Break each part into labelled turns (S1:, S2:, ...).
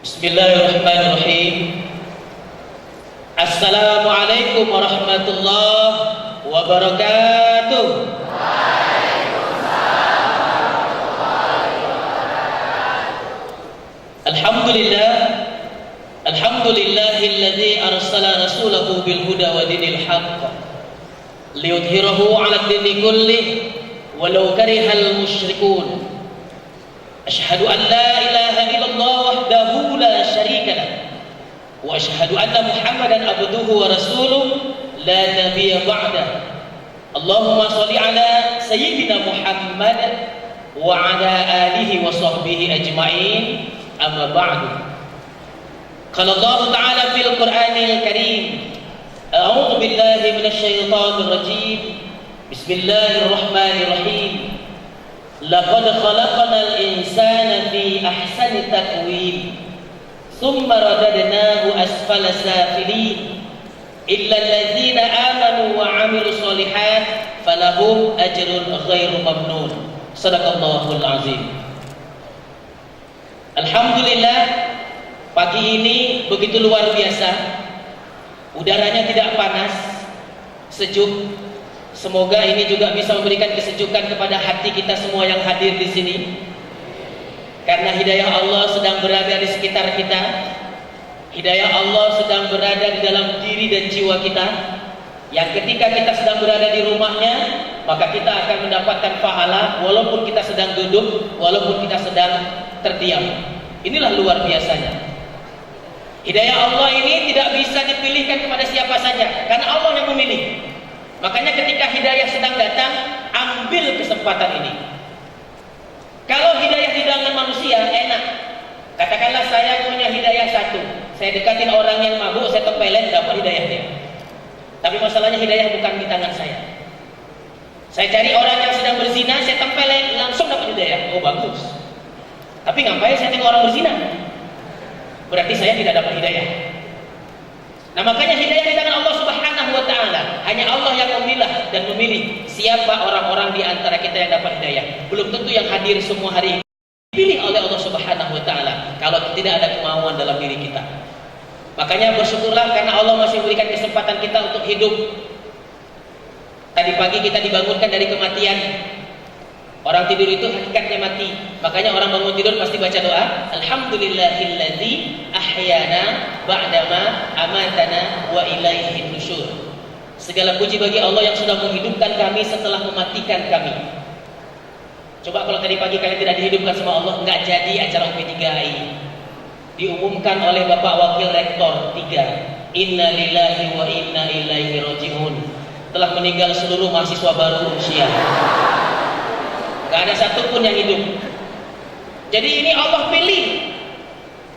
S1: Bismillahirrahmanirrahim. Assalamualaikum warahmatullahi wabarakatuh. Alhamdulillahilladzi arsala rasulahu bil huda wa dinil haqq liyudhhirahu 'ala ad-dini kullih walau karihal musyrikun. Asyhadu an la ilaha illallah wahdahu la syarika lah wa asyhadu anna Muhammadan abduhu wa rasuluh la nabiyya ba'dah. Allahumma shalli ala sayyidina Muhammad wa ala alihi wa sahbihi ajma'in. Amma ba'du. Qala Allah ta'ala fil Qur'anil Karim, a'udzu billahi minasy syaithanir rajim. Bismillahirrahmanirrahim. Laqad khalaqnal insana fi ahsani taqwim thumma radadnahu asfala safilin illa alladzina amanu wa 'amilus sholihat falahum ajrun ghairu mamnun. Shadaqallahul azim. Alhamdulillah, pagi ini begitu luar biasa. Udaranya tidak panas, sejuk. Semoga ini juga bisa memberikan kesejukan kepada hati kita semua yang hadir di sini. Karena hidayah Allah sedang berada di sekitar kita. Hidayah Allah sedang berada di dalam diri dan jiwa kita. Yang ketika kita sedang berada di rumahnya, maka kita akan mendapatkan pahala walaupun kita sedang duduk, walaupun kita sedang terdiam. Inilah luar biasanya. Hidayah Allah ini tidak bisa dipilihkan kepada siapa saja, karena Allah yang memilih. Makanya ketika hidayah sedang datang, ambil kesempatan ini. Kalau hidayah di tangan manusia enak. Katakanlah saya punya hidayah satu, saya dekatin orang yang mabuk, saya tempelin, dapat hidayahnya. Tapi masalahnya hidayah bukan di tangan saya. Saya cari orang yang sedang berzina, saya tempelin, langsung dapat hidayah. Oh bagus. Tapi ngapain saya tengok orang berzina? Berarti saya tidak dapat hidayah. Nah makanya hidayah di tangan Allah Subhanahu wa ta'ala. Hanya Allah yang memilah dan memilih siapa orang-orang di antara kita yang dapat hidayah. Belum tentu yang hadir semua hari ini dipilih oleh Allah Subhanahu wa ta'ala kalau tidak ada kemauan dalam diri kita. Makanya bersyukurlah karena Allah masih memberikan kesempatan kita untuk hidup. Tadi pagi kita dibangunkan dari kematian. Orang tidur itu hakikatnya mati. Makanya orang bangun tidur pasti baca doa, Alhamdulillahilladzi ahyana ba'dama amatana wa ilaihin nusyur. Segala puji bagi Allah yang sudah menghidupkan kami setelah mematikan kami. Coba kalau tadi pagi kalian tidak dihidupkan sama Allah, nggak jadi acara UP3I. Diumumkan oleh Bapak Wakil Rektor 3, Inna lillahi wa inna ilaihi raji'un. Telah meninggal seluruh mahasiswa baru usia. Gak ada satupun yang hidup. Jadi ini Allah pilih.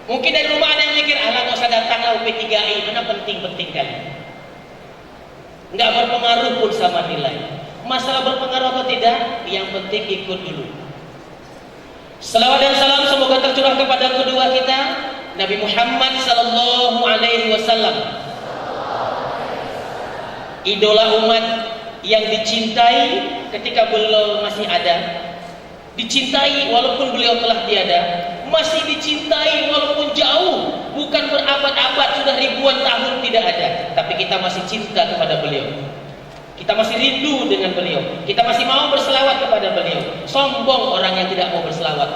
S1: Mungkin dari rumah ada yang mikir, alah gak usah datanglah UP3I, mana penting-penting kali. Gak berpengaruh pun sama nilai. Masalah berpengaruh atau tidak, yang penting ikut dulu. Salawat dan salam semoga tercurah kepada kedua kita, Nabi Muhammad sallallahu alaihi wasallam. Idola umat yang dicintai ketika beliau masih ada, dicintai walaupun beliau telah tiada, masih dicintai walaupun jauh, bukan berabad-abad, sudah ribuan tahun tidak ada, tapi kita masih cinta kepada beliau, kita masih rindu dengan beliau, kita masih mau berselawat kepada beliau. Sombong orang yang tidak mau berselawat,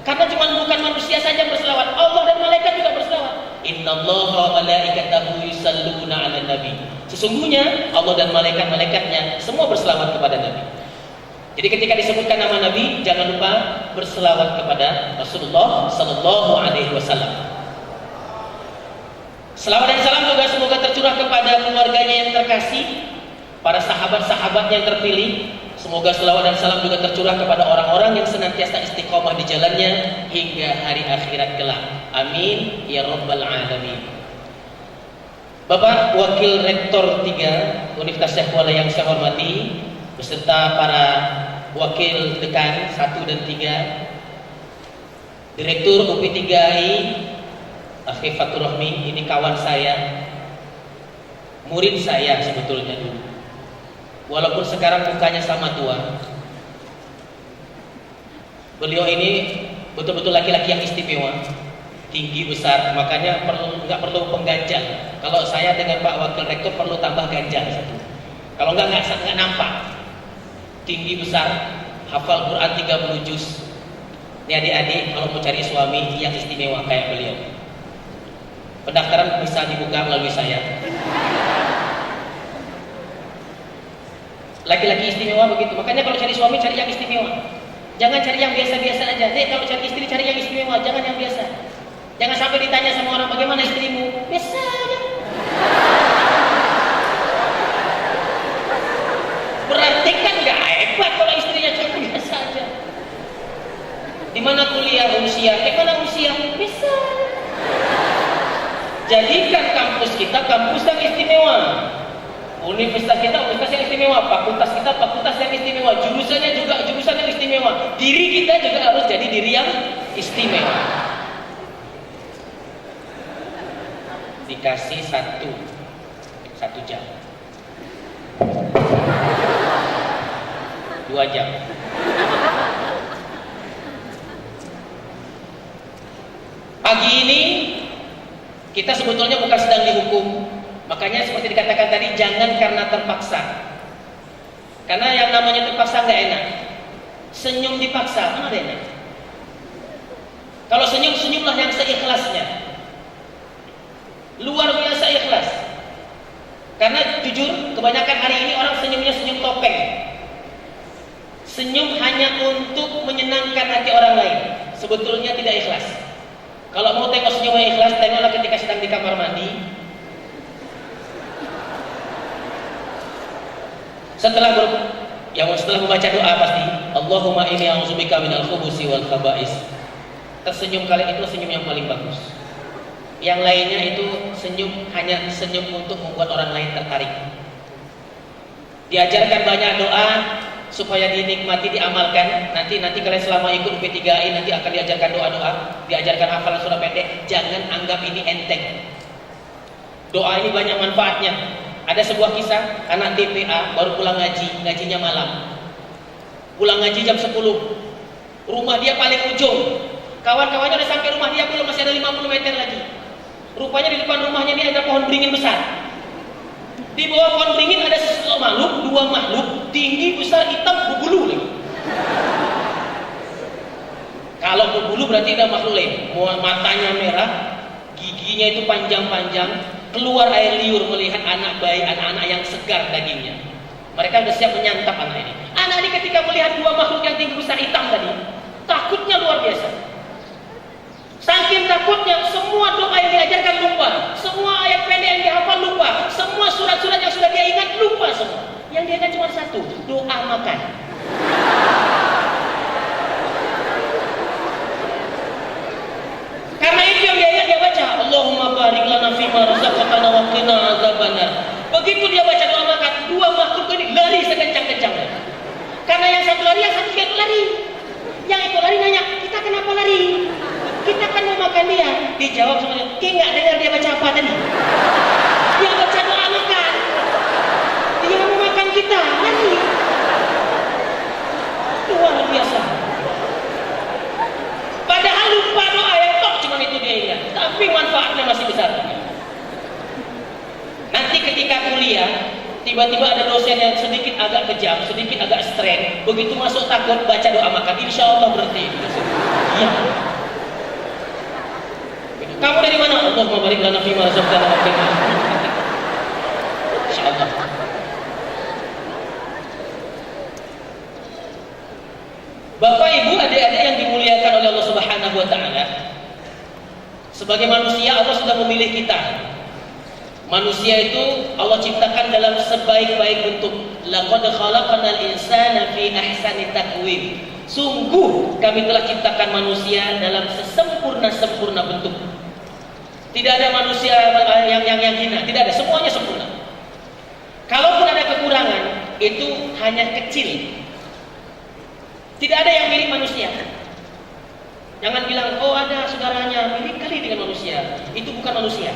S1: karena cuma bukan manusia saja berselawat, Allah dan malaikat juga berselawat. Innallaha wa malaikatahu yusalluna 'alan nabi. Sesungguhnya Allah dan malaikat-malaikatnya semua berselawat kepada Nabi. Jadi ketika disebutkan nama Nabi, jangan lupa berselawat kepada Rasulullah sallallahu alaihi wasallam. Selawat dan salam juga semoga tercurah kepada keluarganya yang terkasih, para sahabat-sahabatnya yang terpilih. Semoga selawat dan salam juga tercurah kepada orang-orang yang senantiasa istiqomah di jalannya hingga hari akhirat kelak. Amin ya rabbal alamin. Bapak Wakil Rektor 3 Universitas Syekh Kuala yang saya hormati, beserta para Wakil Dekan 1 dan 3, Direktur UP3I Akhi Fatur Rahmi, ini kawan saya, murid saya sebetulnya dulu. Walaupun sekarang mukanya sama tua, beliau ini betul-betul laki-laki yang istimewa. tinggi besar, makanya nggak perlu pengganjal. Kalau saya dengan Pak Wakil Rektor perlu tambah ganjal satu. Kalau nggak nampak. Tinggi besar, hafal Quran 30 juz. Ini adik-adik kalau mau cari suami yang istimewa kayak beliau, pendaftaran bisa dibuka melalui saya. Laki-laki istimewa begitu. Makanya kalau cari suami cari yang istimewa. Jangan cari yang biasa-biasa aja. Kalau cari istri cari yang istimewa, jangan yang biasa. Jangan sampai ditanya sama orang bagaimana istrimu, biasa aja. Berarti kan nggak hebat kalau istrinya cuma biasa aja. Di mana kuliah usia, mana usia, bisa. Jadikan kampus kita kampus yang istimewa. Universitas kita universitas yang istimewa, fakultas kita fakultas yang istimewa, jurusannya juga jurusan yang istimewa. Diri kita juga harus jadi diri yang istimewa. Dikasih satu jam, 2 jam. Pagi ini kita sebetulnya bukan sedang dihukum. Makanya seperti dikatakan tadi, jangan karena terpaksa. Karena yang namanya terpaksa nggak enak. Senyum dipaksa, mana ada enak? Kalau senyum, senyumlah yang seikhlasnya. Luar biasa ikhlas. Karena jujur, kebanyakan hari ini orang senyumnya senyum topeng. Senyum hanya untuk menyenangkan hati orang lain. Sebetulnya tidak ikhlas. Kalau mau tengok senyumnya ikhlas, tengoklah ketika sedang di kamar mandi. Setelah membaca doa pasti, Allahumma inni a'udzubika minal khubusi wal khaba'is. Tersenyum kali itu senyum yang paling bagus. Yang lainnya itu hanya senyum untuk membuat orang lain tertarik. Diajarkan banyak doa supaya dinikmati, diamalkan. Nanti kalian selama ikut P3I nanti akan diajarkan doa-doa, diajarkan hafalan surah pendek. Jangan anggap ini enteng. Doa ini banyak manfaatnya. Ada sebuah kisah, anak TPA baru pulang ngajinya malam. Pulang ngaji jam 10. Rumah dia paling ujung. Kawan-kawannya udah sampai rumah dia belum, masih ada 50 meter lagi. Rupanya di depan rumahnya ini ada pohon beringin besar. Di bawah pohon beringin ada sesuatu makhluk, 2 makhluk, tinggi, besar, hitam, berbulu lagi. Kalau berbulu berarti ada makhluk lain. Matanya merah, giginya itu panjang-panjang, keluar air liur melihat anak-anak yang segar dagingnya. Mereka sudah siap menyantap anak ini. Anak ini ketika melihat 2 makhluk yang tinggi, besar, hitam tadi, takutnya luar biasa. Saking takutnya, semua doa yang diajarkan lupa, semua ayat pendek yang dihafal lupa, semua surat-surat yang sudah dia ingat lupa semua. Yang dia ingat cuma satu, doa makan. Karena itu yang dia ingat, dia baca Allahumma barik lana fima razaqtana wa qina azabannar. Begitu dia baca doa makan, 2 makhluk ini lari sekencang-kencangnya. Karena yang satu lari, yang satu juga lari. Yang itu lari nanya, kita kenapa lari? Kita kan mau makan dia. Dijawab sama dia, kayak nggak dengar dia baca apa tadi? Dia baca doa makan. Dia mau makan kita, lari. Luar biasa. Padahal lupa doa yang top, cuma itu dia ingat. Tapi manfaatnya masih besar. Nanti ketika kuliah, tiba-tiba ada dosen yang sedikit agak kejam, sedikit agak strength. Begitu masuk takut baca doa makan, insya Allah berhenti. Iya. Kamu dari mana? Allahumma barik lana fima razaqtana wa qina. Insyaallah. Bapak Ibu, adik-adik yang dimuliakan oleh Allah Subhanahu wa taala. Sebagai manusia Allah sudah memilih kita. Manusia itu Allah ciptakan dalam sebaik-baik bentuk. Laqad khalaqnal insana fi ahsani taqwim. Sungguh kami telah ciptakan manusia dalam sesempurna-sempurna bentuk. Tidak ada manusia yang hina, tidak ada, semuanya sempurna. Kalaupun ada kekurangan, itu hanya kecil. Tidak ada yang mirip manusia. Jangan bilang, oh ada saudaranya mirip kali dengan manusia. Itu bukan manusia.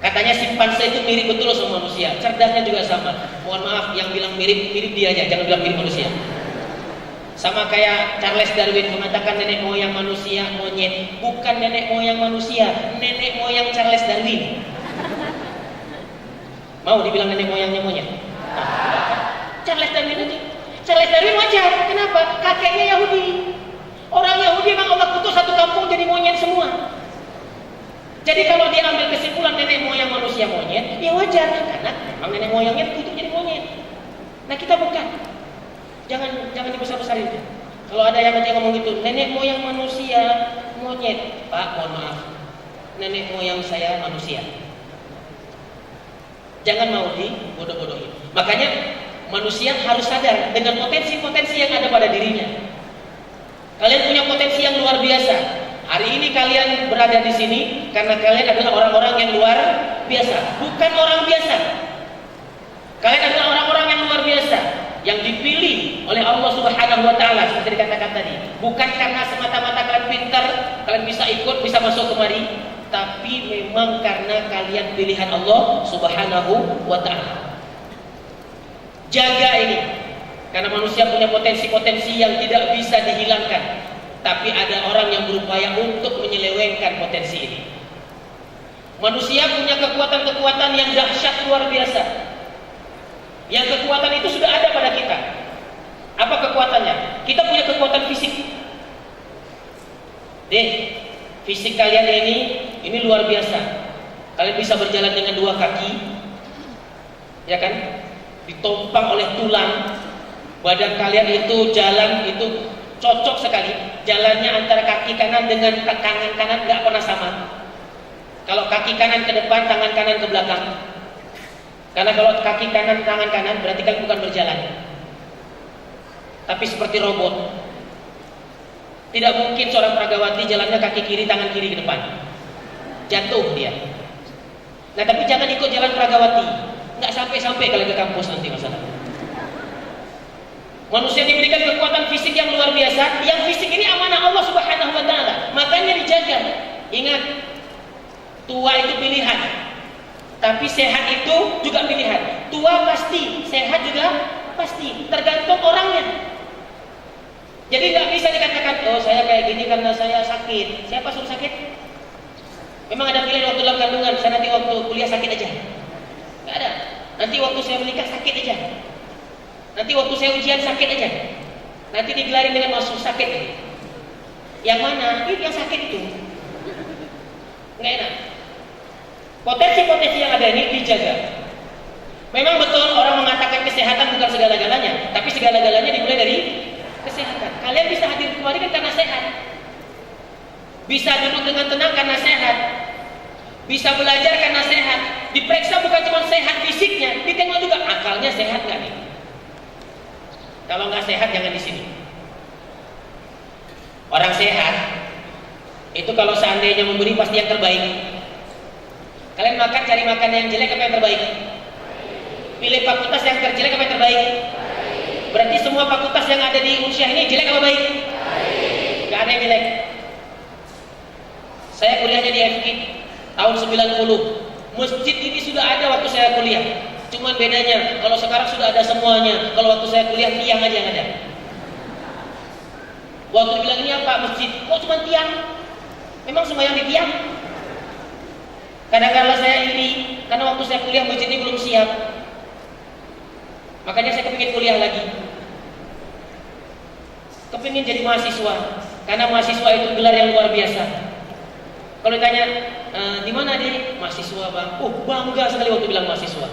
S1: Katanya simpanse itu mirip betul sama manusia. Cerdasnya juga sama. Mohon maaf, yang bilang mirip dia aja, jangan bilang mirip manusia. Sama kayak Charles Darwin mengatakan nenek moyang manusia monyet, bukan nenek moyang manusia, nenek moyang Charles Darwin. Mau dibilang nenek moyangnya monyet? Charles Darwin aja. Charles Darwin wajar. Kenapa? Kakeknya Yahudi. Orang Yahudi memang Allah kutus satu kampung jadi monyet semua. Jadi kalau dia ambil kesimpulan nenek moyang manusia monyet, ya wajar, karena memang nenek moyangnya kutuk jadi monyet. Nah kita bukan. Jangan dibesar-besarin. Kalau ada yang nanti ngomong gitu, nenek moyang manusia monyet, Pak, mohon maaf, nenek moyang saya manusia. Jangan mau dibodoh-bodohin. Makanya manusia harus sadar dengan potensi-potensi yang ada pada dirinya. Kalian punya potensi yang luar biasa. Hari ini kalian berada di sini karena kalian adalah orang-orang yang luar biasa, bukan orang biasa. Kalian adalah orang-orang yang luar biasa, yang dipilih oleh Allah Subhanahu wa taala seperti dikatakan tadi. Bukan karena semata-mata kalian pintar, kalian bisa ikut, bisa masuk kemari, tapi memang karena kalian pilihan Allah Subhanahu wa taala. Jaga ini. Karena manusia punya potensi-potensi yang tidak bisa dihilangkan. Tapi ada orang yang berupaya untuk menyelewengkan potensi ini. Manusia punya kekuatan-kekuatan yang dahsyat luar biasa. Yang kekuatan itu sudah ada pada kita. Apa kekuatannya? Kita punya kekuatan fisik. Fisik kalian ini luar biasa. Kalian bisa berjalan dengan dua kaki, ya kan? Ditompang oleh tulang. Badan kalian itu jalan itu cocok sekali. Jalannya antara kaki kanan dengan tangan kanan nggak pernah sama. Kalau kaki kanan ke depan, tangan kanan ke belakang. Karena kalau kaki kanan, tangan kanan berarti kan bukan berjalan. Tapi seperti robot. Tidak mungkin seorang pragawati jalannya kaki kiri, tangan kiri ke depan. Jatuh dia. Nah tapi jangan ikut jalan pragawati. Nggak sampai-sampai kalian ke kampus nanti masalah. Manusia diberikan kekuatan fisik yang luar biasa. Yang fisik ini amanah Allah Subhanahu wa taala. Makanya dijaga. Ingat, tua itu pilihan. Tapi sehat itu juga pilihan. Tua pasti, sehat juga pasti. Tergantung orangnya. Jadi nggak bisa dikatakan, oh saya kayak gini karena saya sakit. Siapa suruh sakit? Memang ada pilihan waktu dalam kandungan. Saya nanti waktu kuliah sakit aja. Nggak ada. Nanti waktu saya menikah sakit aja. Nanti waktu saya ujian sakit aja. Nanti digelarin dengan masuk sakit. Yang mana? Ini yang sakit itu. Nggak enak. Potensi-potensi yang ada ini dijaga. Memang betul orang mengatakan kesehatan bukan segala-galanya, tapi segala-galanya dimulai dari kesehatan. Kalian bisa hadir kembali kan karena sehat. Bisa duduk dengan tenang karena sehat. Bisa belajar karena sehat. Diperiksa bukan cuma sehat fisiknya, ditengok juga akalnya sehat nggak nih. Kalau nggak sehat jangan di sini. Orang sehat itu kalau seandainya memberi pasti yang terbaik. Kalian makan cari makanan yang jelek apa yang terbaik? Pilih fakultas yang terjelek apa yang terbaik? Berarti semua fakultas yang ada di Unsyah ini jelek apa baik? Nggak ada yang jelek. Saya kuliahnya di FK tahun 90. Masjid ini sudah ada waktu saya kuliah. Cuman bedanya, kalau sekarang sudah ada semuanya. Kalau waktu saya kuliah, tiang aja yang ada. Waktu bilang ini apa? Masjid. Kok cuma tiang? Memang semua yang di tiang? Kadang-kadang saya iri, karena waktu saya kuliah masjid ini belum siap. Makanya saya kepingin kuliah lagi. Kepingin jadi mahasiswa. Karena mahasiswa itu gelar yang luar biasa. Kalau ditanya, di mana dia? Mahasiswa bang. Oh bangga sekali waktu bilang mahasiswa.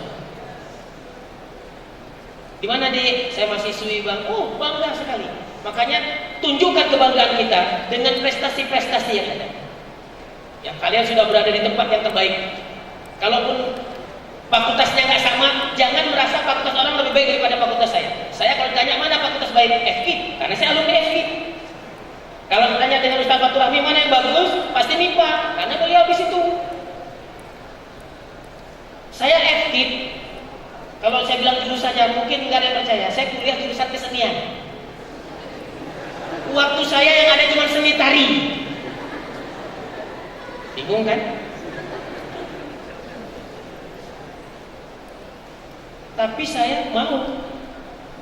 S1: Di mana dek? Saya mahasiswi bang. Oh bangga sekali. Makanya tunjukkan kebanggaan kita dengan prestasi-prestasi yang ada. Ya kalian sudah berada di tempat yang terbaik. Kalaupun fakultasnya nggak sama, jangan merasa fakultas orang lebih baik daripada fakultas saya. Saya kalau ditanya mana fakultas baik, FK, karena saya alumni FK. Kalau ditanya dengan Ustaz Fatur Rahmi mana yang bagus, pasti MIPA, karena beliau habis itu. Saya FK. Kalau saya bilang jurusannya mungkin nggak ada yang percaya. Saya kuliah jurusan kesenian. Waktu saya yang ada cuma seni tari. Bingung kan? Tapi saya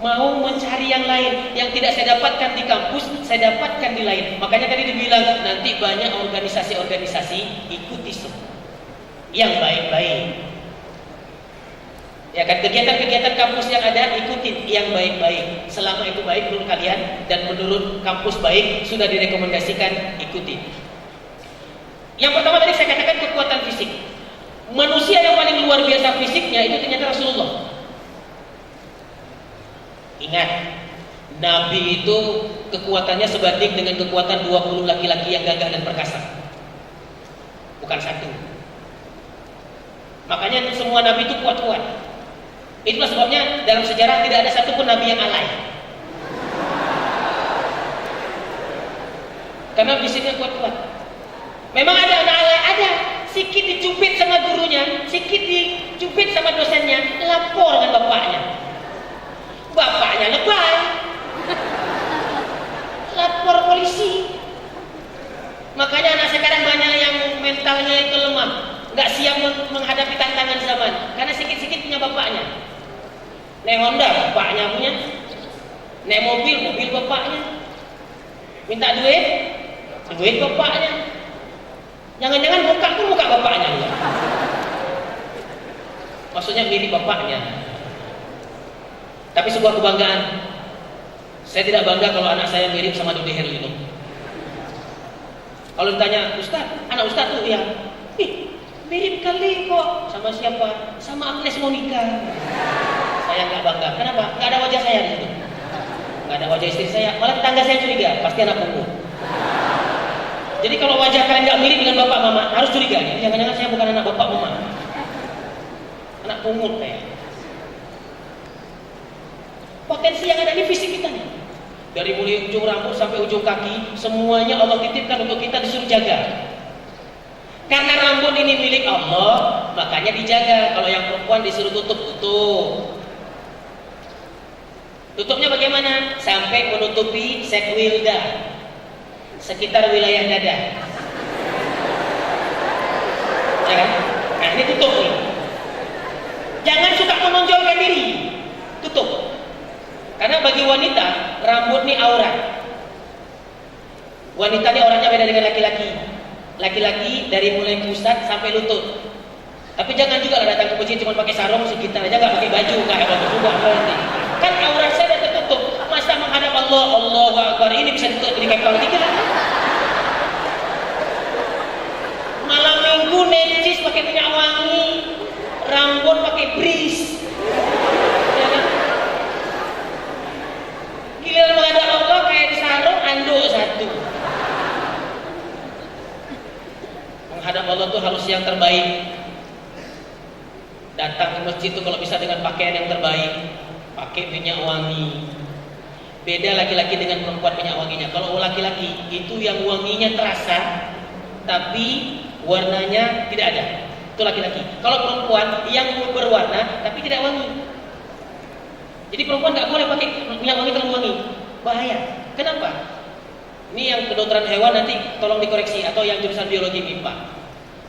S1: mau mencari yang lain, yang tidak saya dapatkan di kampus, saya dapatkan di lain. Makanya tadi dibilang nanti banyak organisasi-organisasi, ikuti semua yang baik-baik. Ya kan, kegiatan-kegiatan kampus yang ada ikutin yang baik-baik. Selama itu baik menurut kalian dan menurut kampus baik, sudah direkomendasikan, ikutin. Yang pertama tadi saya katakan kekuatan fisik. Manusia yang paling luar biasa fisiknya itu ternyata Rasulullah. Ingat, Nabi itu kekuatannya sebanding dengan kekuatan 20 laki-laki yang gagah dan perkasa. Bukan satu. Makanya semua Nabi itu kuat-kuat. Itulah sebabnya dalam sejarah tidak ada satupun Nabi yang alay. Karena fisiknya kuat-kuat. Memang ada anak alay, ada. Sikit dicubit sama gurunya, sikit dicubit sama dosennya, lapor dengan bapaknya. Bapaknya lebay, lapor polisi. Makanya anak sekarang banyak yang mentalnya itu lemah, nggak siap menghadapi tantangan zaman, karena sikit-sikit punya bapaknya. Naik Honda, bapaknya punya. Naik mobil, mobil bapaknya. Minta duit bapaknya. Jangan-jangan buka pun buka bapaknya. Maksudnya mirip bapaknya. Tapi sebuah kebanggaan. Saya tidak bangga kalau anak saya mirip sama Dude Herlino. Kalau ditanya, Ustaz, anak Ustaz tuh ya, mirip kali kok. Sama siapa? Sama Agnes Monica. Saya nggak bangga. Kenapa? Nggak ada wajah saya di situ. Nggak ada wajah istri saya. Malah tetangga saya curiga, pasti anak pungut. Jadi kalau wajah kalian nggak mirip dengan bapak mama, harus curiga. Jangan-jangan saya bukan anak bapak mama. Anak pungut kayak. Potensi yang ada di fisik kita nih. Dari mulai ujung rambut sampai ujung kaki, semuanya Allah titipkan untuk kita disuruh jaga. Karena rambut ini milik Allah, makanya dijaga. Kalau yang perempuan disuruh tutup. Tutupnya bagaimana? Sampai menutupi sekwilda, sekitar wilayah dada. Ya kan? Nah ini tutup nih. Jangan suka menonjolkan diri. Tutup. Karena bagi wanita, rambut ini aurat. Wanita ini auratnya beda dengan laki-laki. Laki-laki dari mulai pusat sampai lutut. Tapi jangan juga lah datang ke masjid cuma pakai sarung sekitar aja, nggak pakai baju, kayak bagus juga berarti. Kan aurat saya sudah tertutup. Masa menghadap Allah, Allahu Akbar, ini bisa ditutup di kepala tiga. Malam minggu necis pakai minyak wangi, rambut pakai bris. Ya kan? Giliran menghadap Allah kayak di sarung, anduk satu. Menghadap Allah tuh harus yang terbaik. Datang ke masjid itu kalau bisa dengan pakaian yang terbaik, pakai minyak wangi. Beda laki-laki dengan perempuan minyak wanginya. Kalau laki-laki itu yang wanginya terasa, tapi warnanya tidak ada. Itu laki-laki. Kalau perempuan yang berwarna tapi tidak wangi. Jadi perempuan nggak boleh pakai minyak wangi terlalu wangi, bahaya. Kenapa? Ini yang kedokteran hewan nanti tolong dikoreksi, atau yang jurusan biologi MIPA.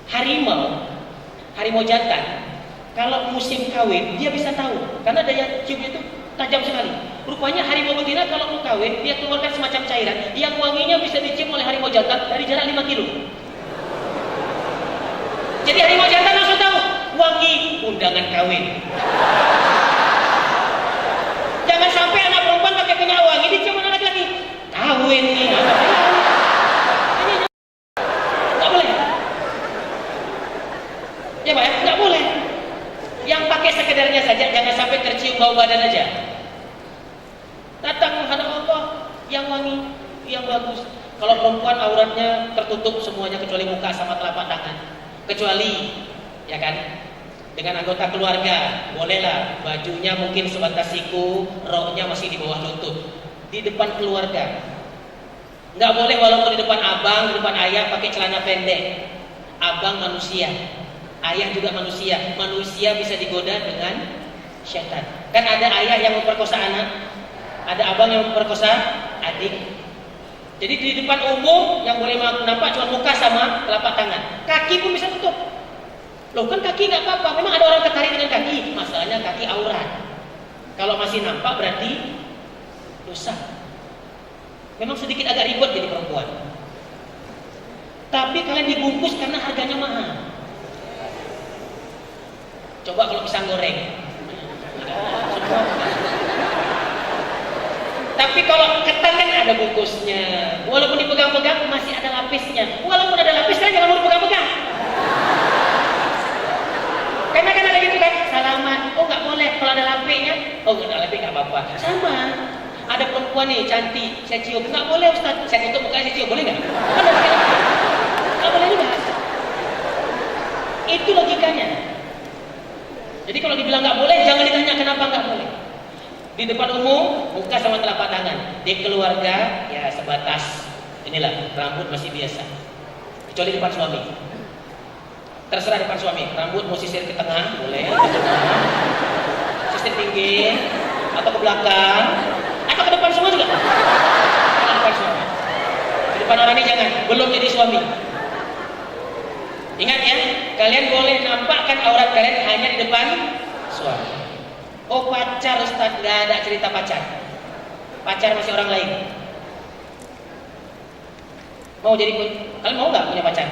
S1: Harimau jantan, kalau musim kawin dia bisa tahu, karena daya ciumnya itu tajam sekali. Rupanya harimau betina kalau mau kawin dia keluarkan semacam cairan yang wanginya bisa dicium oleh harimau jantan dari jarak 5 kilo. Jadi harimau jantan langsung tahu wangi undangan kawin. Jangan sampai anak perempuan pakai minyak wangi dicium anak laki-laki. Kawin nih. Nggak boleh. Ya Pak, nggak boleh. Yang pakai sekedarnya saja, jangan sampai tercium bau badan aja. Datang menghadap Allah yang wangi, yang bagus. Kalau perempuan auratnya tertutup semuanya kecuali muka sama telapak tangan. Kecuali, ya kan, dengan anggota keluarga, bolehlah bajunya mungkin sebatas siku, roknya masih di bawah lutut. Di depan keluarga, nggak boleh walaupun di depan abang, di depan ayah pakai celana pendek. Abang manusia, ayah juga manusia. Manusia bisa digoda dengan syaitan. Kan ada ayah yang memperkosa anak, ada abang yang memperkosa adik. Jadi di depan umum yang boleh nampak cuma muka sama telapak tangan. Kaki pun bisa tutup. Loh kan kaki nggak apa-apa. Memang ada orang tertarik dengan kaki. Masalahnya kaki aurat. Kalau masih nampak berarti dosa. Memang sedikit agak ribet jadi perempuan. Tapi kalian dibungkus karena harganya mahal. Coba kalau pisang goreng. Tapi kalau ketan kan ada bungkusnya. Walaupun dipegang-pegang masih ada lapisnya. Walaupun ada lapisnya jangan lupa pegang-pegang. Karena kan ada gitu kan, salaman. Oh nggak boleh kalau ada lapiknya. Oh nggak ada lapik nggak apa-apa. Sama. Ada perempuan nih cantik, saya cium. Nggak boleh Ustaz. Saya tutup mukanya saya cium, boleh nggak? Nggak boleh juga. Itu logikanya. Jadi kalau dibilang nggak boleh, jangan ditanya kenapa nggak boleh. Di depan umum, muka sama telapak tangan. Di keluarga, ya sebatas inilah, rambut masih biasa. Kecuali depan suami. Terserah depan suami. Rambut mau sisir ke tengah, boleh. Sisir pinggir, atau ke belakang, atau ke depan semua juga. Ke depan suami. Di depan orang ini jangan. Belum jadi suami. Ingat ya, kalian boleh nampakkan aurat kalian hanya di depan suami. Oh pacar Ustaz, nggak ada cerita pacar. Pacar masih orang lain. Mau jadi kalian mau nggak punya pacar?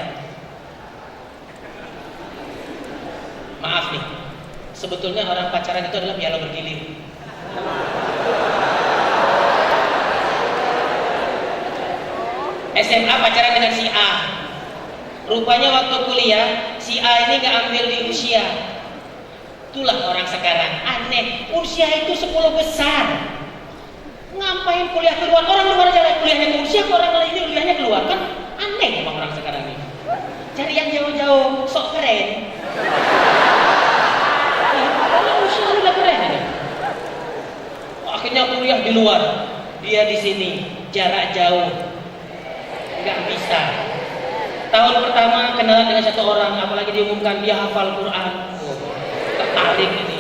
S1: Maaf nih, sebetulnya orang pacaran itu adalah piala bergilir. SMA pacaran dengan si A. Rupanya waktu kuliah si A ini nggak ambil di usia. Itulah orang sekarang aneh. Usia itu 10 besar. Ngapain kuliah keluar? Orang luar aja kuliahnya ke usia, orang lain ini kuliahnya keluar kan? Aneh memang orang sekarang ini. Cari yang jauh-jauh, sok keren. Kalau usia udah keren ya. Akhirnya kuliah di luar, dia di sini, jarak jauh, nggak bisa. Tahun pertama kenalan dengan satu orang, apalagi diumumkan dia hafal Quran. Tertarik ini.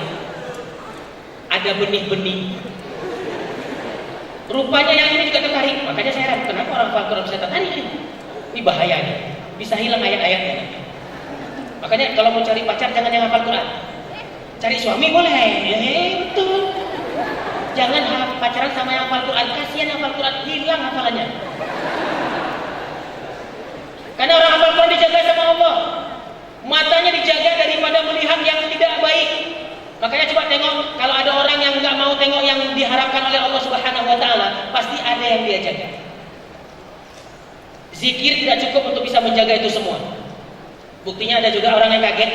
S1: Ada benih-benih. Rupanya yang ini juga tertarik. Makanya saya heran, kenapa orang hafal Quran bisa tertarik? Ini bahaya nih. Bisa hilang ayat-ayatnya. Makanya kalau mau cari pacar jangan yang hafal Quran. Cari suami boleh. Betul. Jangan pacaran sama yang hafal Quran. Kasihan yang hafal Quran hilang hafalannya. Karena orang hafal Quran dijaga sama Allah. Matanya dijaga daripada melihat yang tidak baik. Makanya coba tengok, kalau ada orang yang nggak mau tengok yang diharapkan oleh Allah Subhanahu Wa Taala, pasti ada yang dia jaga. Zikir tidak cukup untuk bisa menjaga itu semua. Buktinya ada juga orang yang kaget.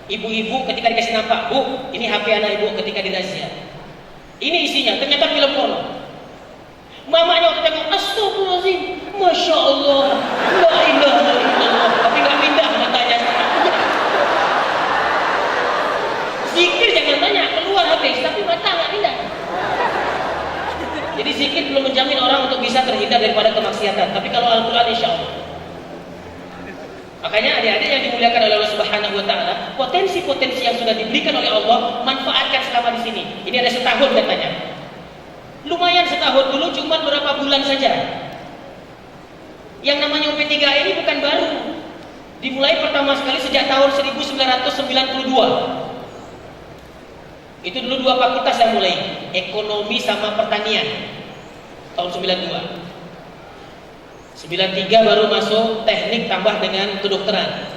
S1: Ibu-ibu ketika dikasih nampak, Bu, ini HP anak ibu ketika dirazia. Ini isinya, ternyata film porno. Mamanya waktu tengok, astagfirullahaladzim, Masya Allah, la ilaha illallah. Tapi nggak pindah matanya. Zikir jangan tanya, keluar habis, tapi mata nggak pindah. Jadi zikir belum menjamin orang untuk bisa terhindar daripada kemaksiatan. Tapi kalau Al-Quran insya Allah. Makanya adik-adik yang dimuliakan oleh Allah Subhanahu Wa Taala, potensi-potensi yang sudah diberikan oleh Allah manfaatkan selama di sini. Ini ada setahun katanya. Lumayan setahun dulu, cuma berapa bulan saja. Yang namanya UP3 ini bukan baru. Dimulai pertama sekali sejak tahun 1992. Itu dulu dua fakultas yang mulai, ekonomi sama pertanian. Tahun 92. 93 baru masuk teknik tambah dengan kedokteran.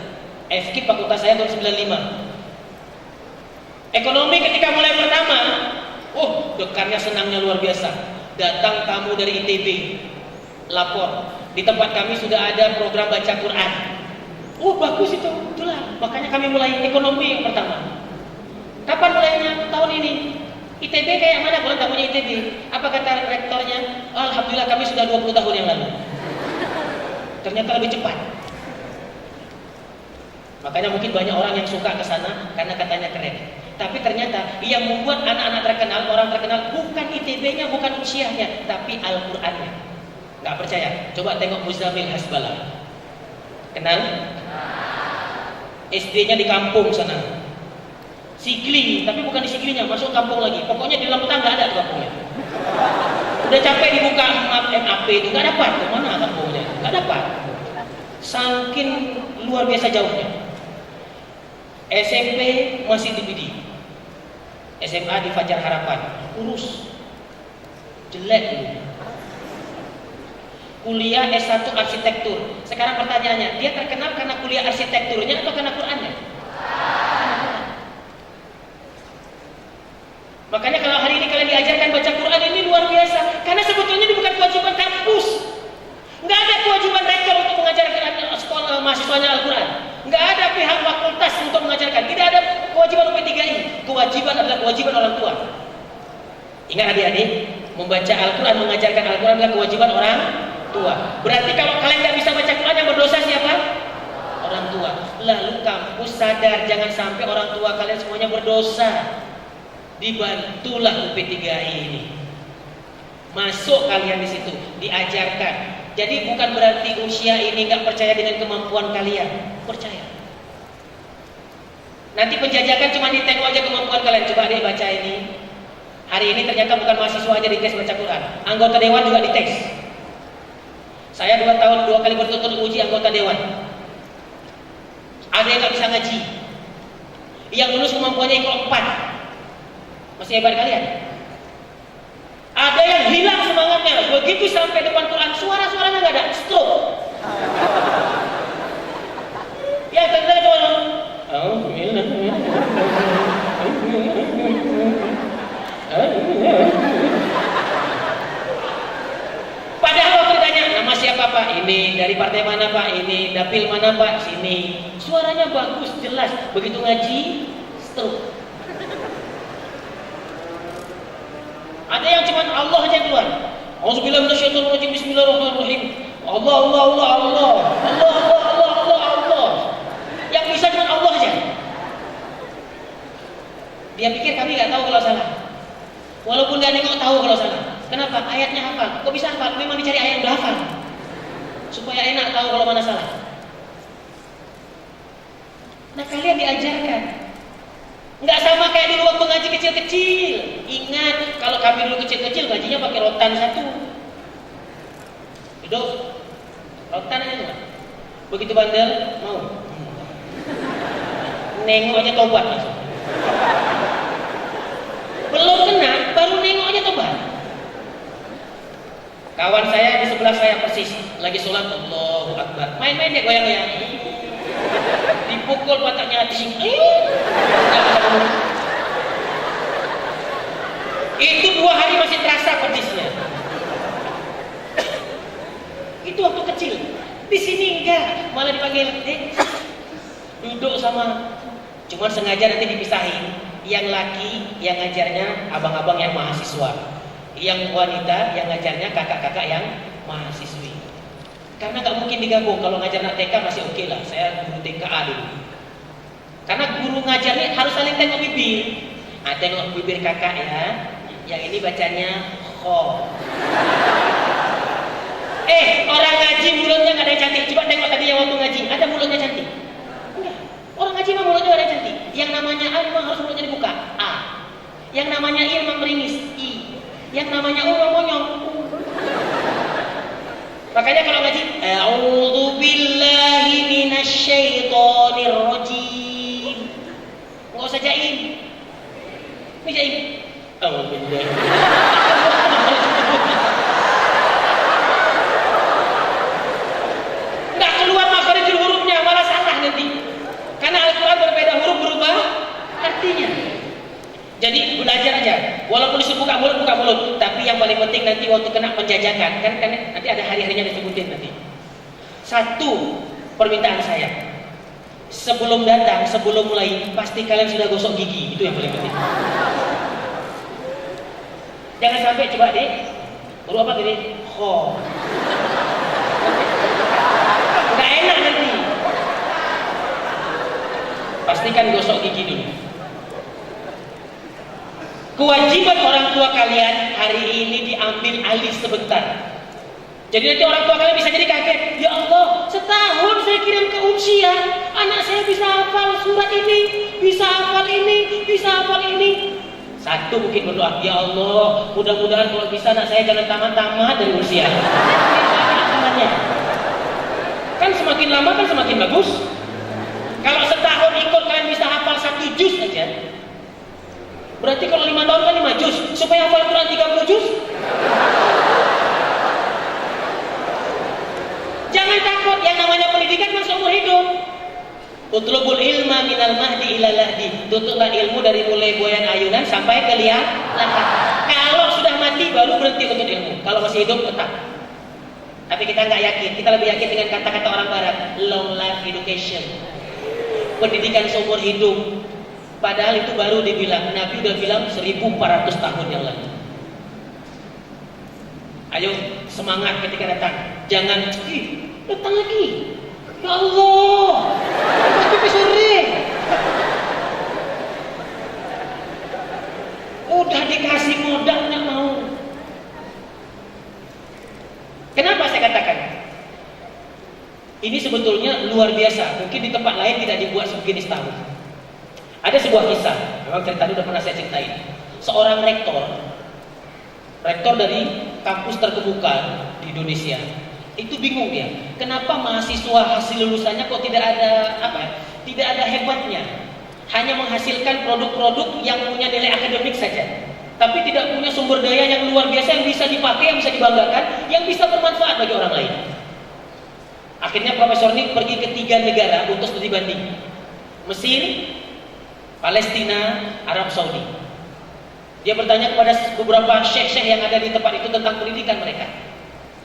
S1: FK fakultas saya tahun 95. Ekonomi ketika mulai pertama, dekannya senangnya luar biasa. Datang tamu dari ITB, lapor, di tempat kami sudah ada program baca Quran. Bagus itu, itulah. Makanya kami mulai ekonomi yang pertama. Kapan mulainya? Tahun ini. ITB kayak mana? Kalau nggak punya ITB. Apa kata rektornya? Alhamdulillah kami sudah 20 tahun yang lalu. Ternyata lebih cepat. Makanya mungkin banyak orang yang suka ke sana karena katanya keren. Tapi ternyata yang membuat anak-anak terkenal, orang terkenal bukan ITB-nya, bukan usianya, tapi Al-Qur'annya. Nggak percaya? Coba tengok Muzamil Hasbalah. Kenal? SD-nya di kampung sana. Sikli, tapi bukan di Siklinya, masuk kampung lagi. Pokoknya di dalam hutan nggak ada kampungnya. Udah capek dibuka MAP itu nggak dapat. Kemana kampungnya? Nggak dapat. Saking luar biasa jauhnya. SMP masih dibidik. SMA di Fajar Harapan, kurus, jelek dulu. Kuliah S1 arsitektur. Sekarang pertanyaannya, dia terkenal karena kuliah arsitekturnya atau karena Qurannya? Makanya kalau hari ini kalian diajarkan baca Quran, ini luar biasa. Karena sebetulnya ini bukan kewajiban kampus. Nggak ada kewajiban rektor untuk mengajarkan sekolah mahasiswanya Al-Quran. Nggak ada pihak fakultas untuk mengajarkan. Tidak ada kewajiban UP3I. Kewajiban adalah kewajiban orang tua. Ingat adik-adik, membaca Al-Quran, mengajarkan Al-Quran adalah kewajiban orang tua. Berarti kalau kalian nggak bisa baca Quran, yang berdosa siapa? Orang tua. Lalu kampus sadar, jangan sampai orang tua kalian semuanya berdosa. Dibantulah UP3I ini. Masuk kalian di situ, diajarkan. Jadi bukan berarti usia ini nggak percaya dengan kemampuan kalian, percaya. Nanti penjajakan cuma ditengok aja kemampuan kalian. Coba deh baca ini. Hari ini ternyata bukan mahasiswa aja dites baca Quran, anggota dewan juga dites. Saya 2 tahun 2 kali berturut-turut uji anggota dewan. Ada yang nggak bisa ngaji, yang lulus kemampuannya ikut 4. Masih hebat kalian. Ada yang hilang semangatnya, begitu sampai depan Quran suara-suaranya nggak ada, stroke. Yang terdengar cuma padahal waktu ditanya nama siapa Pak? Ini dari partai mana Pak? Ini dapil mana Pak? Sini. Suaranya bagus, jelas. Begitu ngaji, stroke. Ada yang cuma Allah aja keluar. Auzubillahi minasyaitonir rajim. Bismillahirrahmanirrahim. Allah Allah Allah Allah. Allah Allah Allah Allah Allah. Yang bisa cuma Allah aja. Dia pikir kami nggak tahu kalau salah. Walaupun dia nengok tahu kalau salah. Kenapa? Ayatnya hafal. Kok bisa hafal? Memang dicari ayat yang udah hafal. Supaya enak tahu kalau mana salah. Nah, kalian diajarkan. Nggak sama kayak dulu waktu ngaji kecil-kecil. Ingat, kalau kami dulu kecil-kecil ngajinya pakai rotan 1. Duduk, rotan aja cuma. Begitu bandel, mau. Nengok aja tobat langsung. Belum kena, baru nengok aja tobat. Kawan saya di sebelah saya persis lagi sholat, Allahu Akbar. Main-main dia goyang-goyang. Dipukul patahnya hati sini. Itu 2 hari masih terasa pedisnya. Itu waktu kecil. Di sini enggak, malah dipanggil duduk sama. Cuman sengaja nanti dipisahin. Yang laki yang ngajarnya abang-abang yang mahasiswa, yang wanita yang ngajarnya kakak-kakak yang mahasiswi. Karena nggak mungkin digabung. Kalau ngajar anak TK masih oke lah. Saya guru TKA dulu. Karena guru ngajarnya harus saling tengok bibir. Tengok bibir kakak ya. Yang ini bacanya kho. Orang ngaji mulutnya nggak ada yang cantik. Coba tengok tadi yang waktu ngaji, ada mulutnya cantik? Enggak. Orang ngaji mah mulutnya nggak ada yang cantik. Yang namanya A memang harus mulutnya dibuka. A. Yang namanya I memang meringis. I. Yang namanya U memang monyong. Makanya kalau ngaji, a'udzu billahi minasyaitonir rajim. Enggak usah jaim. Ini jaim. A'udzu billahi. Enggak keluar makharijul hurufnya, malah salah nanti. Karena Al-Qur'an berbeda huruf berubah artinya. Jadi belajar aja, walaupun disuruh buka mulut, tapi yang paling penting nanti waktu kena penjajakan, kan nanti ada hari-harinya disebutin nanti. 1 permintaan saya, sebelum datang, sebelum mulai, pasti kalian sudah gosok gigi, itu yang paling penting. Jangan sampai, coba deh, huruf apa tadi? Kho. Nggak enak nanti. Pastikan gosok gigi dulu. Kewajiban orang tua kalian hari ini diambil alih sebentar. Jadi nanti orang tua kalian bisa jadi kaget. Ya Allah, setahun saya kirim ke ujian, anak saya bisa hafal surat ini, bisa hafal ini, bisa hafal ini. 1 mungkin berdoa, ya Allah, mudah-mudahan kalau bisa anak saya jangan tamat-tamat dari usia. Kan semakin lama kan semakin bagus. Kalau setahun ikut kalian bisa hafal 1 juz aja. Berarti kalau 5 tahun kan 5 juz. Supaya hafal Quran 30 juz. Jangan takut, yang namanya pendidikan kan seumur hidup. Utlubul ilma minal mahdi ilal lahdi. Tuntutlah ilmu dari mulai boyan ayunan sampai ke liang lahat. Kalau sudah mati baru berhenti untuk ilmu. Kalau masih hidup tetap. Tapi kita nggak yakin. Kita lebih yakin dengan kata-kata orang barat, long life education. Pendidikan seumur hidup. Padahal itu baru dibilang, Nabi udah bilang 1400 tahun yang lalu. Ayo semangat ketika datang. Jangan datang lagi. Ya Allah, tapi sore. Udah dikasih modal nggak mau. Kenapa saya katakan? Ini sebetulnya luar biasa. Mungkin di tempat lain tidak dibuat sebegini setahun. Ada sebuah kisah, memang cerita udah pernah saya ceritain. Seorang rektor dari kampus terkemuka di Indonesia. Itu bingung dia, kenapa mahasiswa hasil lulusannya kok tidak ada tidak ada hebatnya, hanya menghasilkan produk-produk yang punya nilai akademik saja, tapi tidak punya sumber daya yang luar biasa yang bisa dipakai, yang bisa dibanggakan, yang bisa bermanfaat bagi orang lain. Akhirnya profesor ini pergi ke 3 negara untuk studi banding: Mesir, Palestina, Arab Saudi. Dia bertanya kepada beberapa syekh-syekh yang ada di tempat itu tentang pendidikan mereka.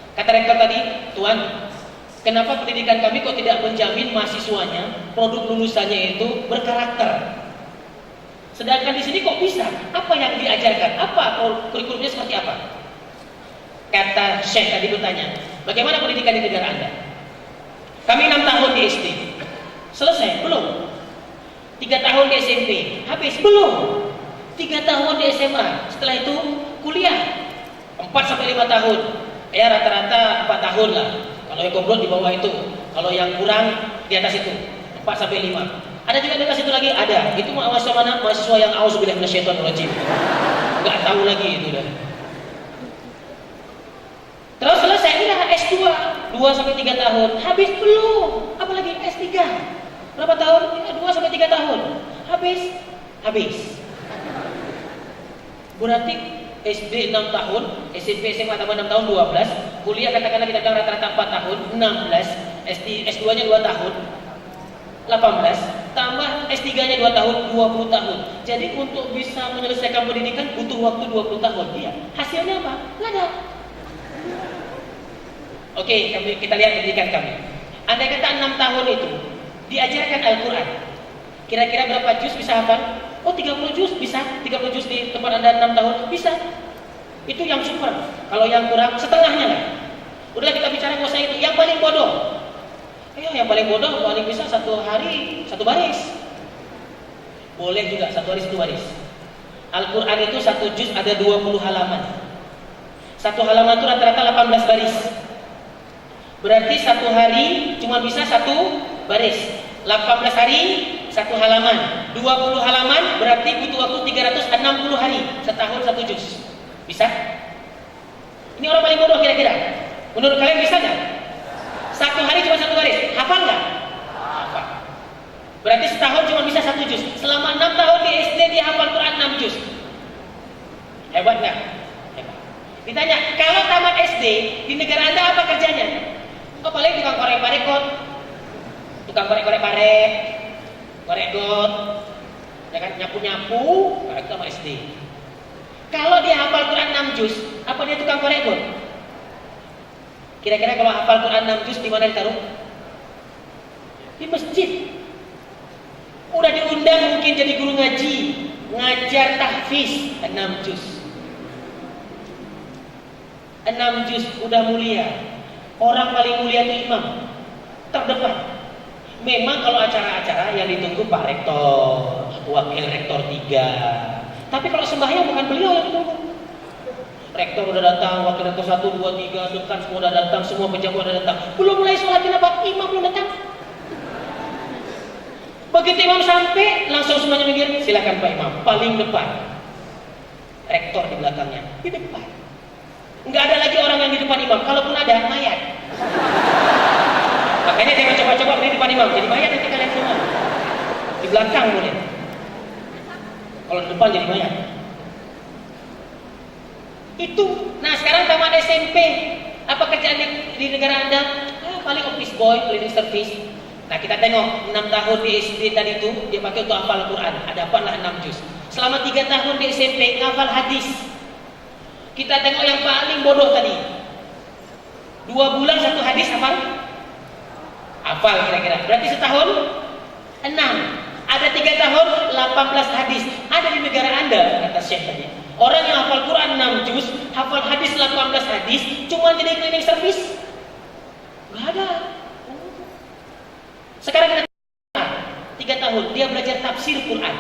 S1: Kata rektor tadi, Tuan, kenapa pendidikan kami kok tidak menjamin mahasiswanya, produk lulusannya itu berkarakter? Sedangkan di sini kok bisa? Apa yang diajarkan? Apa kurikulumnya seperti apa? Kata Syekh tadi bertanya, bagaimana pendidikan di negara Anda? Kami 6 tahun di SD. Selesai? Belum. 3 tahun di SMP. Habis? Belum. 3 tahun di SMA. Setelah itu kuliah. 4-5 tahun. Ya rata-rata 4 tahun lah. Kalau yang goblok di bawah itu, kalau yang kurang di atas itu 4-5. Ada juga di atas itu lagi, ada. Itu mahasiswa mana? Mahasiswa yang auzubillahi minasyaitonirrajim. Enggak tahu lagi itu dah. Terus selesai udah S2, 2-3 tahun. Habis belum. Apalagi S3. Berapa tahun? 2-3 tahun. Habis. Berarti SD 6 tahun, SMP SMA tambah 6 tahun 12, kuliah katakanlah kita bilang rata-rata 4 tahun, 16, S2-nya 2 tahun, 18, tambah S3-nya 2 tahun, 20 tahun. Jadi untuk bisa menyelesaikan pendidikan butuh waktu 20 tahun. Iya. Hasilnya apa? Nggak ada. Oke, kita lihat pendidikan kami. Andai kata 6 tahun itu diajarkan Al-Quran, kira-kira berapa juz bisa hafal? Oh 30 juz bisa, 30 juz di tempat Anda 6 tahun bisa. Itu yang super. Kalau yang kurang setengahnya lah. Udah kita bicara nggak usah itu. Yang paling bodoh. Ayo yang paling bodoh paling bisa 1 hari 1 baris. Boleh juga 1 hari 1 baris. Al-Quran itu 1 juz ada 20 halaman. 1 halaman itu rata-rata 18 baris. Berarti 1 hari cuma bisa 1 baris. 18 hari 1 halaman, 20 halaman berarti butuh waktu 360 hari, setahun 1 juz. Bisa? Ini orang paling bodoh kira-kira. Menurut kalian bisa nggak? 1 hari cuma 1 baris, hafal nggak? Hafal. Berarti setahun cuma bisa 1 juz. Selama 6 tahun di SD dia hafal Quran 6 juz. Hebat nggak? Hebat. Ditanya, kalau tamat SD di negara Anda apa kerjanya? Oh paling tukang korek-parekot, tukang korek-korek-parek, korek got, ya kan, nyapu-nyapu, itu sama SD. Kalau dia hafal Quran 6 juz, apa dia tukang korek got? Kira-kira kalau hafal Quran 6 juz di mana ditaruh? Di masjid. Udah diundang mungkin jadi guru ngaji, ngajar tahfiz 6 juz. 6 juz udah mulia. Orang paling mulia itu imam terdepan. Memang kalau acara-acara yang ditunggu Pak Rektor, Wakil Rektor 3. Tapi kalau sembahyang bukan beliau yang ditunggu. Rektor udah datang, Wakil Rektor 1, 2, 3, dekan semua udah datang, semua pejabat udah datang. Belum mulai sholatin apa, imam belum datang. Begitu imam sampai, langsung semuanya minggir, silakan Pak Imam, paling depan. Rektor di belakangnya, di depan. Enggak ada lagi orang yang di depan imam, kalaupun ada, mayat. Makanya jangan coba-coba berdiri di depan imam, jadi mayat nanti kalian semua. Di belakang boleh. Kalau di depan jadi mayat. Itu. Nah sekarang tamat SMP, apa kerjaan di negara Anda? Paling office boy, cleaning service. Nah kita tengok 6 tahun di SD tadi itu dia pakai untuk hafal Quran, ada dapatlah 6 juz. Selama 3 tahun di SMP hafal hadis. Kita tengok yang paling bodoh tadi, 2 bulan 1 hadis hafal. Hafal kira-kira. Berarti setahun 6. Ada 3 tahun 18 hadis. Ada di negara Anda kata Syekh tadi. Orang yang hafal Quran 6 juz, hafal hadis 18 hadis, cuma jadi cleaning service. Gak ada. Sekarang kita 3 tahun dia belajar tafsir Quran.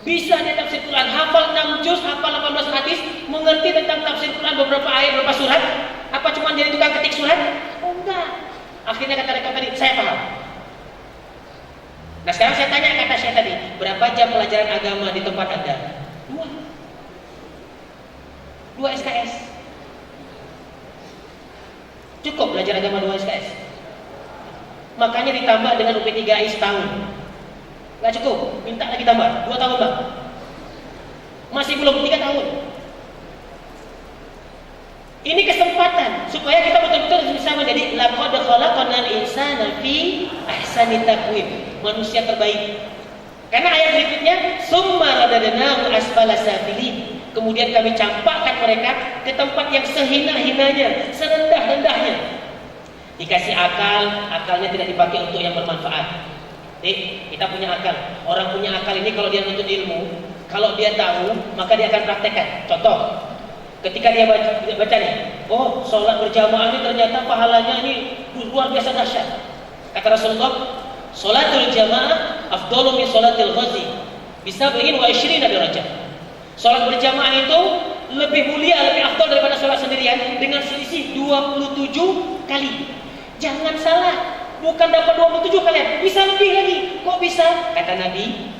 S1: Bisa dia tafsir Quran, hafal 6 juz, hafal 18 hadis, mengerti tentang tafsir Quran beberapa ayat, beberapa surat. Apa cuma jadi tukang ketik surat? Oh enggak. Akhirnya kata mereka tadi, saya paham. Nah sekarang saya tanya kata saya tadi, berapa jam pelajaran agama di tempat Anda? 2 SKS. Cukup belajar agama 2 SKS. Makanya ditambah dengan UP3I setahun. Gak cukup, minta lagi tambah 2 tahun bang. Masih belum 3 tahun. Ini kesempatan supaya kita betul-betul bisa menjadi laqad khalaqnal insana fi ahsani taqwim, manusia terbaik. Karena ayat berikutnya summa radadnahu asfala safilin. Kemudian kami campakkan mereka ke tempat yang sehina-hinanya, serendah-rendahnya. Dikasih akal, akalnya tidak dipakai untuk yang bermanfaat. Kita punya akal. Orang punya akal ini kalau dia menuntut ilmu, kalau dia tahu, maka dia akan praktekkan. Contoh, ketika dia baca nih, oh sholat berjamaah ini ternyata pahalanya ini luar biasa dahsyat. Kata Rasulullah, sholatul jamaah afdalu min sholatil ghazi bisa begini wa 20 derajat. Sholat berjamaah itu lebih mulia, lebih afdal daripada sholat sendirian dengan selisih 27 kali. Jangan salah, bukan dapat 27 kali, bisa lebih lagi. Kok bisa? Kata Nabi,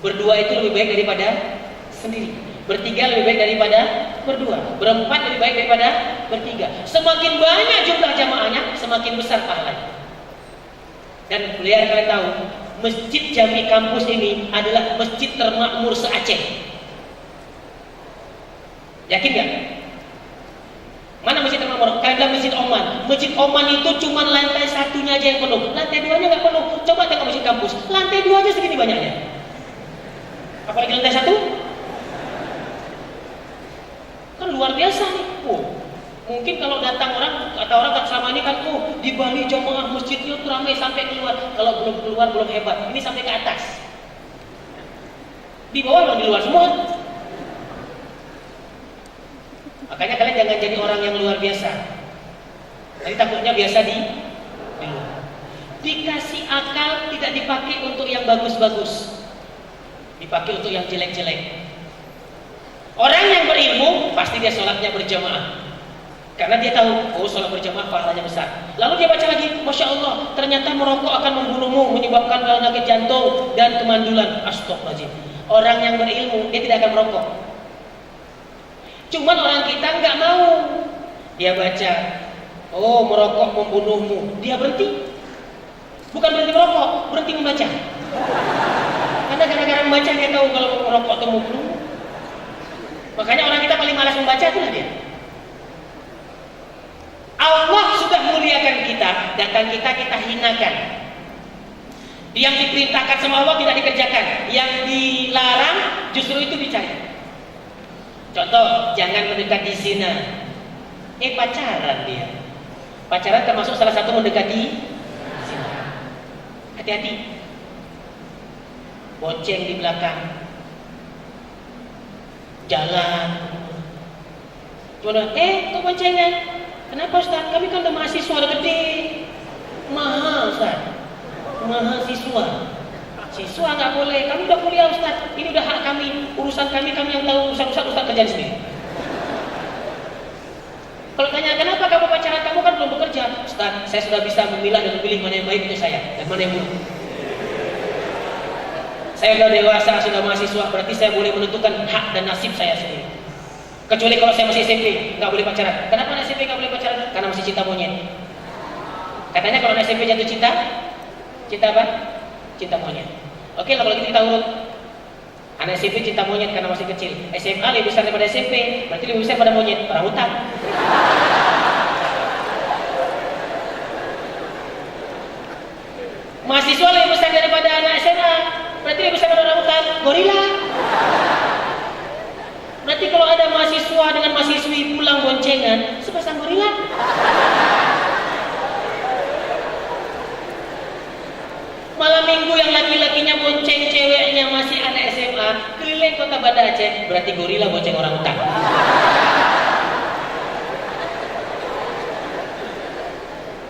S1: berdua itu lebih baik daripada sendiri. Bertiga lebih baik daripada berdua. Berempat lebih baik daripada bertiga. Semakin banyak jumlah jamaahnya, semakin besar pahalanya. Dan biar kalian tahu, Masjid Jami kampus ini adalah masjid termakmur se-Aceh. Yakin gak? Mana masjid termakmur? Kalian Masjid Oman. Masjid Oman itu cuma lantai 1-nya aja yang penuh. Lantai 2-nya gak penuh. Coba tengok masjid kampus. Lantai 2 aja segini banyaknya. Apalagi lantai 1? Kan luar biasa nih. Mungkin kalau datang orang, kata orang kan selama ini kan, di Bali jamaah masjidnya tuh ramai sampai keluar. Kalau belum keluar belum hebat. Ini sampai ke atas. Di bawah atau di luar semua? Makanya kalian jangan jadi orang yang luar biasa. Nanti takutnya biasa di luar. Dikasih akal tidak dipakai untuk yang bagus-bagus, dipakai untuk yang jelek-jelek. Orang yang berilmu pasti dia sholatnya berjamaah, karena dia tahu, sholat berjamaah pahalanya besar. Lalu dia baca lagi, Masya Allah, ternyata merokok akan membunuhmu, menyebabkan penyakit jantung dan kemandulan. Astagfirullahaladzim. Orang yang berilmu dia tidak akan merokok. Cuman orang kita nggak mau. Dia baca, merokok membunuhmu. Dia berhenti. Bukan berhenti merokok, berhenti membaca. Karena gara-gara membaca dia tahu kalau merokok itu membunuh. Makanya orang kita paling malas membaca itulah dia. Allah sudah muliakan kita, datang kita hinakan. Yang diperintahkan sama Allah tidak dikerjakan, yang dilarang justru itu dicari. Contoh, jangan mendekati zina. Pacaran dia. Pacaran termasuk salah satu mendekati zina. Hati-hati. Bonceng di belakang. Jalan. Cuma, kok boncengan? Kenapa Ustaz? Kami kan udah mahasiswa, udah gede. Mahal Ustaz. Mahasiswa. Siswa nggak boleh, kami udah kuliah Ustaz, ini udah hak kami, urusan kami yang tahu, Ustaz kerjaan sendiri. Kalau tanya kenapa kamu pacaran, kamu kan belum bekerja. Ustaz, saya sudah bisa memilah dan memilih mana yang baik untuk saya dan mana yang buruk. Saya sudah dewasa, sudah mahasiswa, berarti saya boleh menentukan hak dan nasib saya sendiri. Kecuali kalau saya masih SMP, nggak boleh pacaran. Kenapa anak SMP nggak boleh pacaran? Karena masih cinta monyet. Katanya kalau anak SMP jatuh cinta apa? Cinta monyet. Oke lah, kalau gitu kita urut. Anak SMP cinta monyet karena masih kecil. SMA lebih besar daripada SMP, berarti lebih besar pada monyet, orang hutan. Mahasiswa lebih besar daripada anak SMA, berarti lebih besar daripada orang hutan, gorila. Berarti kalau ada mahasiswa dengan mahasiswi pulang boncengan, sepasang gorila. Malam minggu yang laki-lakinya bonceng ceweknya masih anak SMA, keliling kota Banda Aceh, berarti gorila bonceng orang hutan.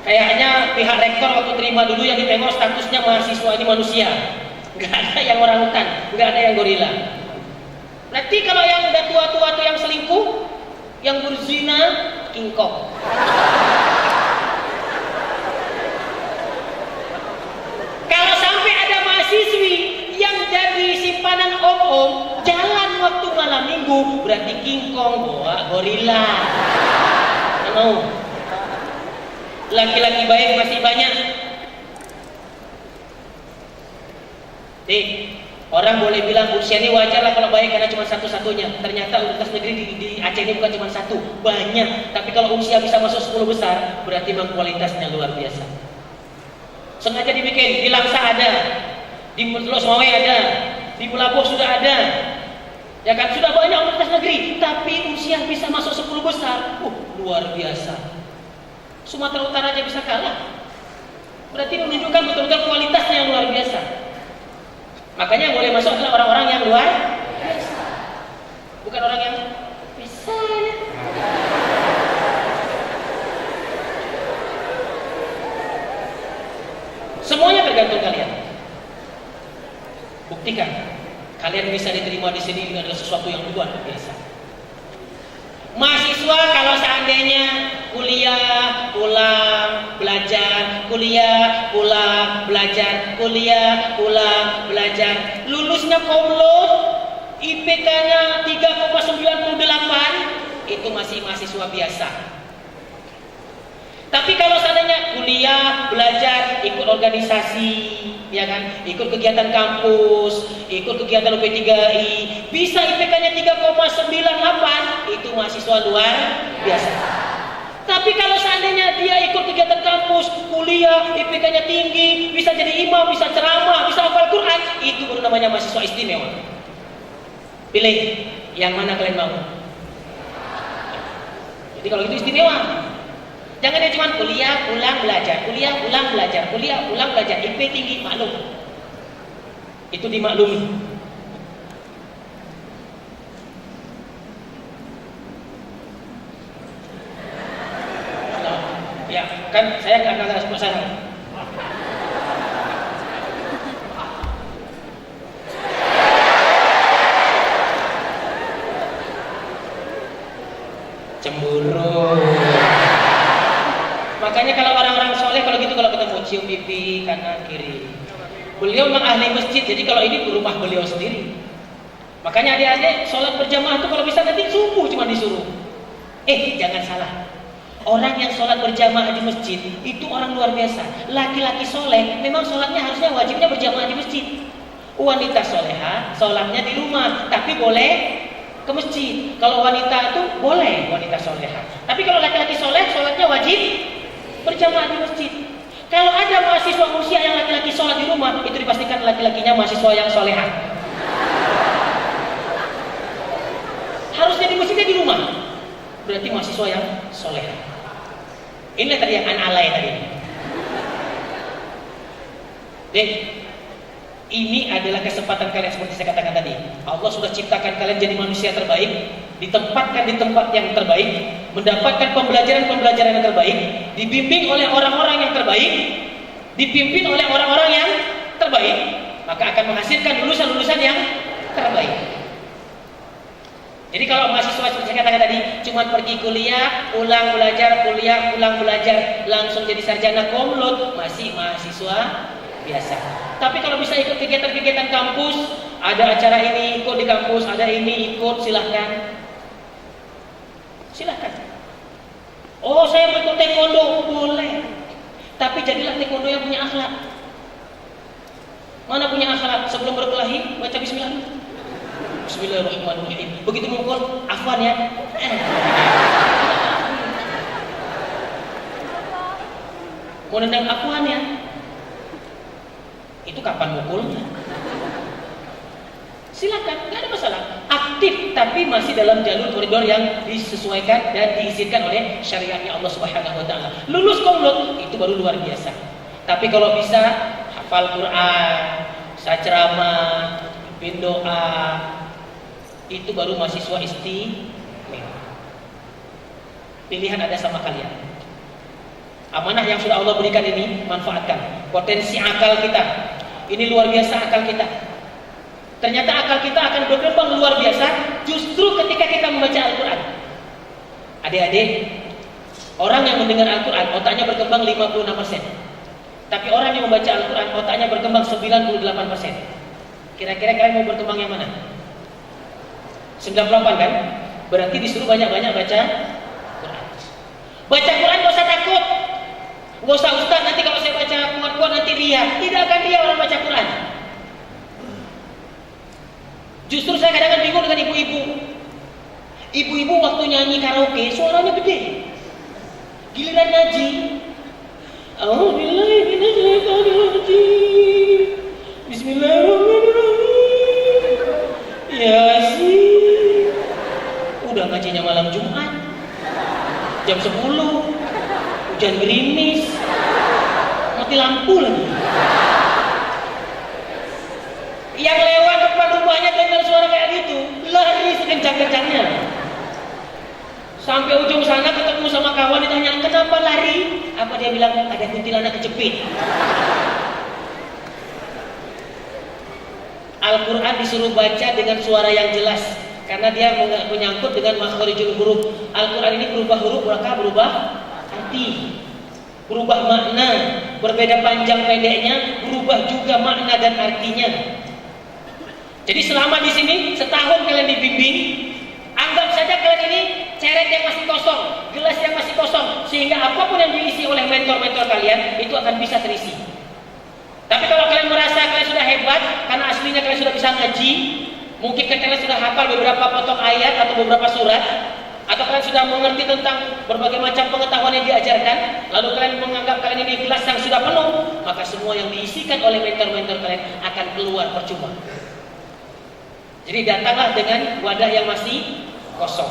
S1: Kayaknya pihak rektor waktu terima dulu yang ditengok statusnya mahasiswa ini manusia, nggak ada yang orang hutan, nggak ada yang gorila. Berarti kalau yang udah tua-tua tuh yang selingkuh, yang berzina, King Kong. Kalau sampai ada mahasiswi yang jadi simpanan om-om jalan waktu malam minggu, berarti King Kong bawa gorila. Nggak mau. Laki-laki baik masih banyak. Orang boleh bilang usia ini wajar lah kalau baik karena cuma satu-satunya. Ternyata universitas negeri di Aceh ini bukan cuma satu, banyak. Tapi kalau usia bisa masuk 10 besar, berarti memang kualitasnya luar biasa. Sengaja dibikin, di Langsa ada, di Losmawe ada, di Bulaboh sudah ada. Ya kan, sudah banyak universitas negeri, tapi usia bisa masuk 10 besar. Luar biasa. Sumatera Utara aja bisa kalah. Berarti menunjukkan betul-betul kualitasnya yang luar biasa. Makanya yang boleh masuk adalah orang-orang yang luar biasa, bukan orang yang biasa. Semuanya tergantung kalian. Buktikan kalian bisa diterima di sini adalah sesuatu yang luar biasa. Mahasiswa kalau seandainya kuliah, pulang, belajar, kuliah, pulang, belajar, kuliah, pulang, belajar, lulusnya komlot, IPK-nya 3,98, itu masih mahasiswa biasa. Tapi kalau seandainya kuliah, belajar, ikut organisasi, ya kan, ikut kegiatan kampus, ikut kegiatan UP3I, bisa IPK-nya 3,98, itu mahasiswa luar biasa. Tapi kalau seandainya dia ikut kegiatan kampus, kuliah, IPK-nya tinggi, bisa jadi imam, bisa ceramah, bisa hafal Quran, itu baru namanya mahasiswa istimewa. Pilih, yang mana kalian mau? Jadi kalau itu istimewa. Jangan dia cuma kuliah, pulang, belajar, kuliah, pulang, belajar, kuliah, pulang, belajar, IP tinggi, maklum. Itu dimaklumi. Ya, kan saya nggak akan sebut sana. Cemburu. Makanya kalau orang-orang soleh kalau gitu, kalau ketemu cium pipi kanan kiri. Beliau memang ahli masjid, jadi kalau ini rumah beliau sendiri. Makanya adik-adik sholat berjamaah itu kalau bisa nanti subuh cuma disuruh. Jangan salah. Orang yang sholat berjamaah di masjid itu orang luar biasa. Laki-laki soleh memang sholatnya harusnya wajibnya berjamaah di masjid. Wanita soleha sholatnya di rumah, tapi boleh ke masjid. Kalau wanita itu boleh wanita soleha. Tapi kalau laki-laki soleh sholatnya wajib berjamaah di masjid. Kalau ada mahasiswa usia yang laki-laki sholat di rumah, itu dipastikan laki-lakinya mahasiswa yang soleha. Harusnya di masjidnya di rumah, berarti mahasiswa yang soleha. Ini tadi yang an-alai tadi. Ini adalah kesempatan kalian seperti saya katakan tadi. Allah sudah ciptakan kalian jadi manusia terbaik, ditempatkan di tempat yang terbaik, mendapatkan pembelajaran-pembelajaran yang terbaik, dibimbing oleh orang-orang yang terbaik, dipimpin oleh orang-orang yang terbaik, maka akan menghasilkan lulusan-lulusan yang terbaik. Jadi kalau mahasiswa seperti saya katakan tadi, cuma pergi kuliah, pulang belajar, kuliah, pulang belajar, langsung jadi sarjana komlot, masih mahasiswa biasa. Tapi kalau bisa ikut kegiatan-kegiatan kampus, ada acara ini ikut di kampus, ada ini ikut, silahkan. Silahkan. Oh, saya mau ikut taekwondo, boleh. Tapi jadilah taekwondo yang punya akhlak. Mana punya akhlak? Sebelum berkelahi baca bismillah. Bismillahirrahmanirrahim. Begitu mukul, afwan ya. Mau nendang afwan ya. Itu kapan mukulnya? Silakan, nggak ada masalah. Aktif tapi masih dalam jalur koridor yang disesuaikan dan diizinkan oleh syariatnya Allah Subhanahu wa taala. Lulus komlot itu baru luar biasa. Tapi kalau bisa hafal Quran, baca ceramah, pimpin doa, itu baru mahasiswa istimewa. Pilihan ada sama kalian. Amanah yang sudah Allah berikan ini manfaatkan. Potensi akal kita, ini luar biasa akal kita. Ternyata akal kita akan berkembang luar biasa justru ketika kita membaca Al-Quran. Adik-adik, orang yang mendengar Al-Quran otaknya berkembang 56%. Tapi orang yang membaca Al-Quran otaknya berkembang 98%. Kira-kira kalian mau berkembang yang mana? 98 kan? Berarti disuruh banyak-banyak baca Quran. Baca Quran gak usah takut. Gak usah ustaz, nanti kalau saya baca kuat-kuat nanti ria. Tidak akan ria orang baca Quran. Justru saya kadang-kadang bingung dengan ibu-ibu. Ibu-ibu waktu nyanyi karaoke suaranya gede. Giliran ngaji, A'udzubillahi minasyaitonirrajim. Bismillahirrahmanirrahim. Yasin. Udah ngajinya malam Jumat. Jam 10. Hujan gerimis. Mati lampu lagi. Yang lewat depan rumahnya dengar suara kayak gitu, lari sekencang-kencangnya. Sampai ujung sana ketemu sama kawan, ditanya kenapa lari? Apa dia bilang? Ada kuntilanak kejepit. Al-Quran disuruh baca dengan suara yang jelas karena dia menyangkut dengan makharijul huruf. Al-Quran ini berubah huruf, berubah arti, berubah makna, berbeda panjang pendeknya, berubah juga makna dan artinya. Jadi selama di sini setahun kalian dibimbing, anggap saja kalian ini ceret yang masih kosong, gelas yang masih kosong, sehingga apapun yang diisi oleh mentor-mentor kalian itu akan bisa terisi. Tapi kalau kalian merasa kalian sudah hebat karena aslinya kalian sudah bisa ngaji, mungkin kalian sudah hafal beberapa potong ayat atau beberapa surat, atau kalian sudah mengerti tentang berbagai macam pengetahuan yang diajarkan, lalu kalian menganggap kalian ini gelas yang sudah penuh, maka semua yang diisikan oleh mentor-mentor kalian akan keluar percuma. Jadi datanglah dengan wadah yang masih kosong.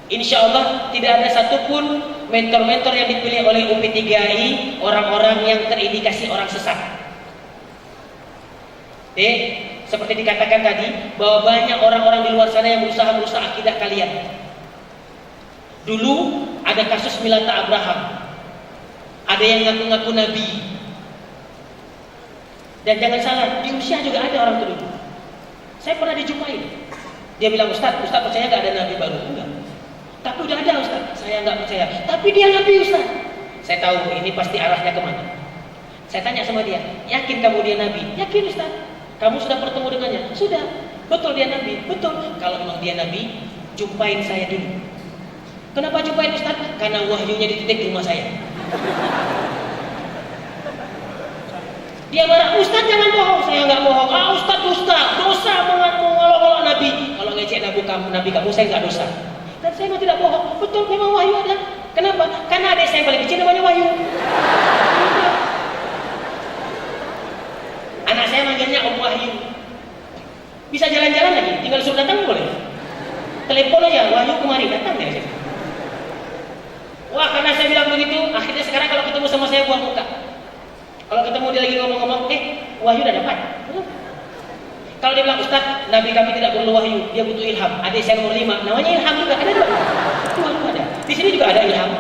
S1: Insya Allah tidak ada satupun mentor-mentor yang dipilih oleh UP3I orang-orang yang terindikasi orang sesat. Seperti dikatakan tadi bahwa banyak orang-orang di luar sana yang berusaha merusak akidah kalian. Dulu ada kasus Milata Abraham, ada yang ngaku-ngaku nabi. Dan jangan salah, di Rusia juga ada orang itu dulu. Saya pernah dijumpai. Dia bilang, Ustaz percaya gak ada nabi baru? Enggak. Tapi udah ada Ustaz. Saya nggak percaya. Tapi dia nabi Ustaz. Saya tahu ini pasti arahnya kemana. Saya tanya sama dia, yakin kamu dia nabi? Yakin Ustaz. Kamu sudah bertemu dengannya? Sudah. Betul dia nabi? Betul. Kalau memang dia nabi, jumpain saya dulu. Kenapa jumpain Ustaz? Karena wahyunya dititik di rumah saya. Dia marah, Ustaz jangan bohong. Saya nggak bohong. Ustaz dosa mengolok-olok nabi. Kalau ngecek nabi kamu saya nggak dosa. Dan saya memang tidak bohong. Betul, memang wahyu ada. Kenapa? Karena adik saya yang paling kecil namanya Wahyu. Anak saya manggilnya Om Wahyu. Bisa jalan-jalan lagi, tinggal suruh datang boleh. Telepon aja, Wahyu kemari, datang ya. Wah, karena saya bilang begitu, akhirnya sekarang kalau ketemu sama saya buang muka. Kalau ketemu dia lagi ngomong-ngomong, wahyu udah dapat. Kalau dia bilang, Ustaz, Nabi kami tidak perlu wahyu, dia butuh ilham. Adik saya nomor 5, namanya Ilham juga, ada dua. Ada. Di sini juga ada ilham.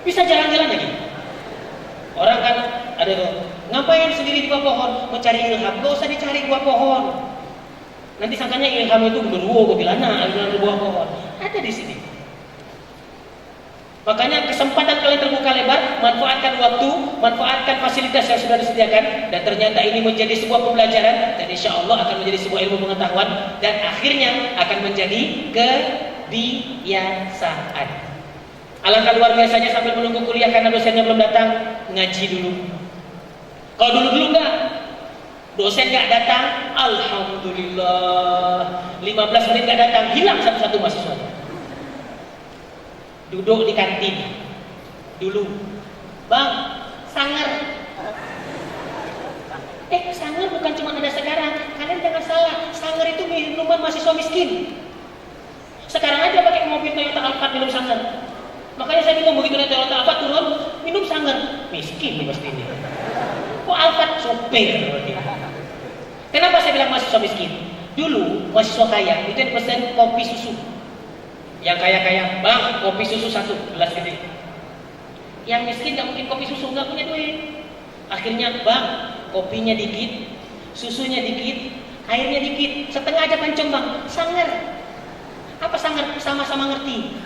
S1: Bisa jalan-jalan lagi. Orang kan ada tuh, ngapain sendiri di bawah pohon mencari ilham? Gak usah dicari di bawah pohon. Nanti sangkanya ilham itu genderuwo, kuntilanak, di bawah pohon. Ada di sini. Makanya kesempatan kalian terbuka lebar, manfaatkan waktu, manfaatkan fasilitas yang sudah disediakan, dan ternyata ini menjadi sebuah pembelajaran, dan insya Allah akan menjadi sebuah ilmu pengetahuan, dan akhirnya akan menjadi kebiasaan. Alangkah luar biasanya sambil menunggu kuliah karena dosennya belum datang, ngaji dulu. Kalau dulu enggak, Dosen nggak datang, alhamdulillah. 15 menit nggak datang, hilang satu-satu mahasiswanya. Duduk di kantin dulu, bang, sangar. Sangar bukan cuma ada sekarang. Kalian jangan salah, sangar itu minuman mahasiswa miskin. Sekarang aja pakai mobil Toyota Alphard minum sangar. Makanya saya bingung begitu naik Toyota Alphard turun minum sangar, miskin nih pasti ini. Kok Alphard sopir? Kenapa saya bilang mahasiswa miskin? Dulu mahasiswa kaya itu yang pesen kopi susu. Yang kaya-kaya, bang, kopi susu 1 gelas gede. Yang miskin nggak mungkin kopi susu, nggak punya duit. Akhirnya, bang, kopinya dikit, susunya dikit, airnya dikit, setengah aja pancong bang, sangar. Apa sangar? Sama-sama ngerti.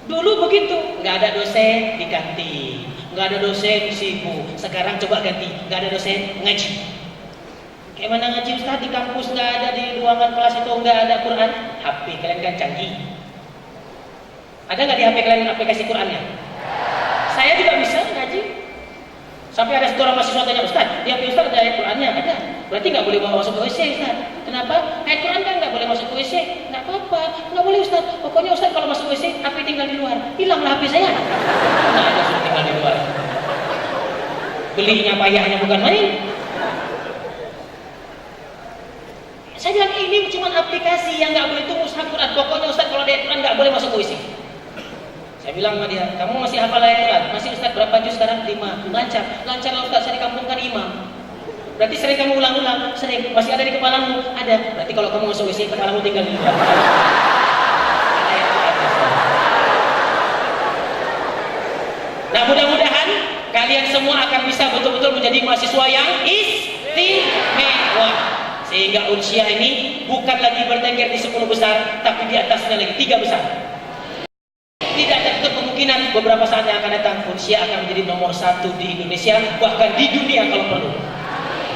S1: Dulu begitu, nggak ada dosen di kantin, nggak ada dosen sibuk. Sekarang coba ganti, nggak ada dosen ngaji. Kayak mana ngaji Ustaz? Di kampus nggak ada, di ruangan kelas itu nggak ada Quran. HP kalian kan canggih. Ada nggak di HP kalian aplikasi Qurannya? Saya juga bisa ngaji. Sampai ada seorang mahasiswa tanya, Ustaz, di HP Ustaz ada ayat Qurannya? Ada. Berarti nggak boleh bawa masuk ke WC, Ustaz. Kenapa? Ayat Quran kan nggak boleh masuk ke WC. Nggak apa-apa, nggak boleh Ustaz. Pokoknya Ustaz kalau masuk WC, HP tinggal di luar. Hilanglah HP saya. Nah, ada suruh tinggal di luar. Belinya payahnya bukan main. Saya bilang ini cuma aplikasi yang nggak boleh itu mushaf Quran. Pokoknya Ustaz kalau ada ayat Quran nggak boleh masuk ke WC. Saya bilang sama dia, kamu masih hafal ayat Quran? Masih Ustaz, berapa juz sekarang? 5. Lancar. Lancar lah Ustaz, saya di kampung kan imam. Berarti sering kamu ulang-ulang? Sering. Masih ada di kepalamu? Ada. Berarti kalau kamu masuk WC, kepalamu tinggal di luar. Nah, mudah-mudahan kalian semua akan bisa betul-betul menjadi mahasiswa yang istimewa. Sehingga Unsyah ini bukan lagi bertengger di 10 besar, tapi di atasnya lagi 3 besar. Tidak tertutup kemungkinan beberapa saat yang akan datang Unsyah akan menjadi nomor 1 di Indonesia, bahkan di dunia kalau perlu.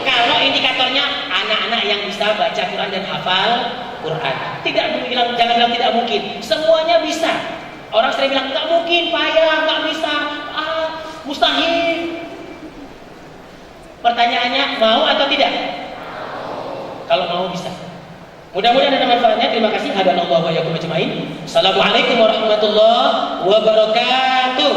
S1: Kalau indikatornya anak-anak yang bisa baca Quran dan hafal Quran. Tidak bilang, jangan bilang tidak mungkin. Semuanya bisa. Orang sering bilang nggak mungkin, payah, nggak bisa, mustahil. Pertanyaannya, mau atau tidak? Kalau mau bisa. Mudah-mudahan ada manfaatnya. Terima kasih. Hadanallahu wa iyyakum ajmain. Assalamualaikum warahmatullahi wabarakatuh.